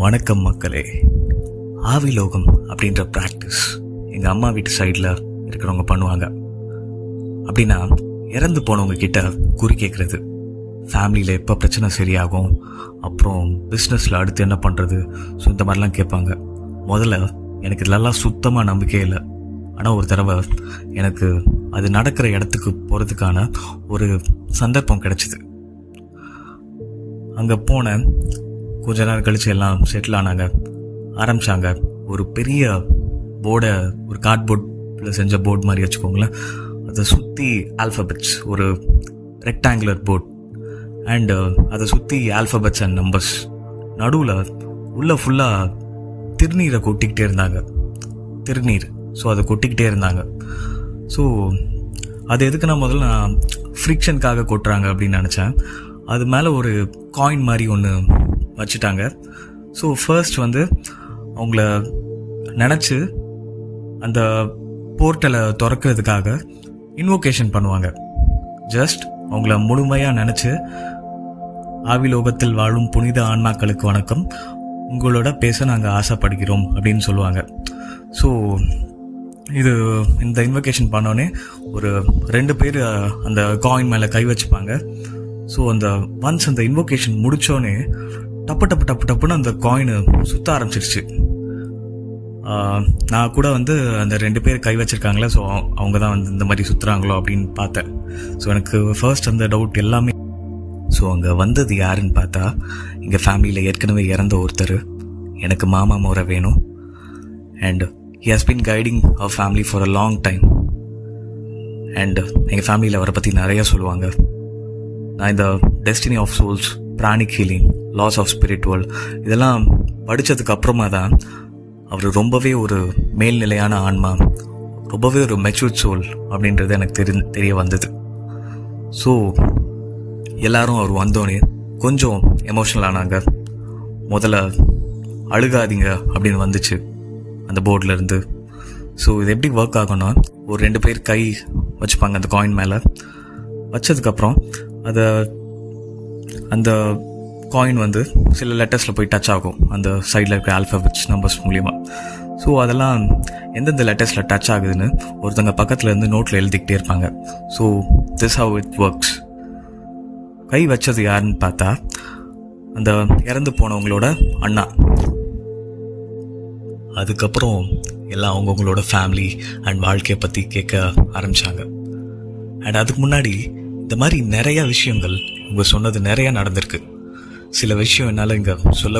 வணக்கம் மக்களே. ஆவிலோகம் அப்படின்ற ப்ராக்டிஸ் எங்கள் அம்மா வீட்டு சைடில் இருக்கிறவங்க பண்ணுவாங்க. அப்படின்னா இறந்து போனவங்க கிட்ட குறி கேட்குறது, ஃபேமிலியில் எப்போ பிரச்சனை சரியாகும், அப்புறம் பிஸ்னஸில் அடுத்து என்ன பண்ணுறது, ஸோ இந்த மாதிரிலாம் கேட்பாங்க. முதல்ல எனக்கு இதெல்லாம் சுத்தமாக நம்பிக்கையே இல்லை. ஆனால் ஒரு தடவை எனக்கு அது நடக்கிற இடத்துக்கு போகிறதுக்கான ஒரு சந்தர்ப்பம் கிடச்சிது. அங்கே போனேன். கொஞ்ச நேரம் கழித்து எல்லாம் செட்டில் ஆரம்பித்தாங்க. ஒரு பெரிய போர்டை, ஒரு கார்ட்போர்டில் செஞ்ச போர்டு மாதிரி வச்சுக்கோங்களேன். அதை சுற்றி ஆல்ஃபபெட்ஸ், ஒரு ரெக்டாங்குலர் போர்ட், அண்டு அதை சுற்றி ஆல்ஃபபெட்ஸ் அண்ட் நம்பர்ஸ். நடுவில் உள்ள ஃபுல்லாக திருநீரை கொட்டிக்கிட்டே இருந்தாங்க. திருநீர், ஸோ அதை கொட்டிக்கிட்டே இருந்தாங்க. ஸோ அது எதுக்குன்னா, முதல்ல நான் ஃப்ரிக்ஷனுக்காக கொட்டுறாங்க அப்படின்னு நினச்சேன். அது மேலே ஒரு காயின் மாதிரி ஒன்று வச்சுட்டாங்க. ஸோ ஃபர்ஸ்ட் அவங்கள நினச்சி அந்த போர்ட்டலை திறக்கிறதுக்காக இன்வோகேஷன் பண்ணுவாங்க. ஜஸ்ட் அவங்கள முழுமையாக நினச்சி, ஆவிலோகத்தில் வாழும் புனித ஆன்மாக்களுக்கு வணக்கம், உங்களோட பேச நாங்கள் ஆசைப்படுகிறோம் அப்படின்னு சொல்லுவாங்க. ஸோ இந்த இன்வோகேஷன் பண்ணோன்னே ஒரு 2 பேர் அந்த காயின் மேலே கை வச்சுப்பாங்க. ஸோ ஒன்ஸ் அந்த இன்வோகேஷன் முடித்தோடனே டப்பு டப்பு டப்பு டப்புன்னு அந்த காயினு சுற்ற ஆரம்பிச்சிருச்சு. நான் கூட அந்த 2 பேர் கை வச்சுருக்காங்களே, ஸோ அவங்க தான் இந்த மாதிரி சுற்றுறாங்களோ அப்படின்னு பார்த்தேன். ஸோ எனக்கு ஃபர்ஸ்ட் அந்த டவுட் எல்லாமே. ஸோ அங்கே வந்தது யாருன்னு பார்த்தா, எங்கள் ஃபேமிலியில் ஏற்கனவே இறந்த ஒருத்தர். எனக்கு மாமா முறை வேணும். And he has been guiding our family for a long time. And எங்கள் ஃபேமிலியில் அவரை பற்றி நிறையா சொல்லுவாங்க. நான் இந்த destiny of souls, pranic healing, laws of spiritual இதெல்லாம் படித்ததுக்கு அப்புறமா தான் அவர் ரொம்பவே ஒரு மேல்நிலையான ஆன்மா, ரொம்பவே ஒரு மெச்சூர்ட் சோல் அப்படின்றது எனக்கு தெரிய வந்தது. ஸோ எல்லாரும் அவர் வந்தோடனே கொஞ்சம் எமோஷ்னல் ஆனாங்க. முதல்ல அழுகாதீங்க அப்படின்னு வந்துச்சு அந்த போர்டில் இருந்து. ஸோ இது எப்படி ஒர்க் ஆகும்னா, ஒரு 2 பேர் கை வச்சுப்பாங்க அந்த காயின் மேலே. வச்சதுக்கப்புறம் அந்த காயின் சில லெட்டர்ஸில் போய் டச் ஆகும், அந்த சைடில் இருக்க ஆல்ஃபபெட்ஸ், நம்பர்ஸ் மூலியமாக. ஸோ அதெல்லாம் எந்தெந்த லெட்டர்ஸில் டச் ஆகுதுன்னு ஒருத்தங்க பக்கத்தில் இருந்து நோட்டில் எழுதிக்கிட்டே இருப்பாங்க. So this how it works. கை வச்சது யாருன்னு பார்த்தா, அந்த இறந்து போனவங்களோட அண்ணா. அதுக்கப்புறம் எல்லாம் அவங்கவுங்களோட ஃபேமிலி அண்ட் வாழ்க்கையை பற்றி கேட்க ஆரம்பித்தாங்க. அண்ட் அதுக்கு முன்னாடி இந்த மாதிரி நிறையா விஷயங்கள் இவங்க சொன்னது நிறையா நடந்திருக்கு. சில விஷயம் என்னால் இங்கே சொல்ல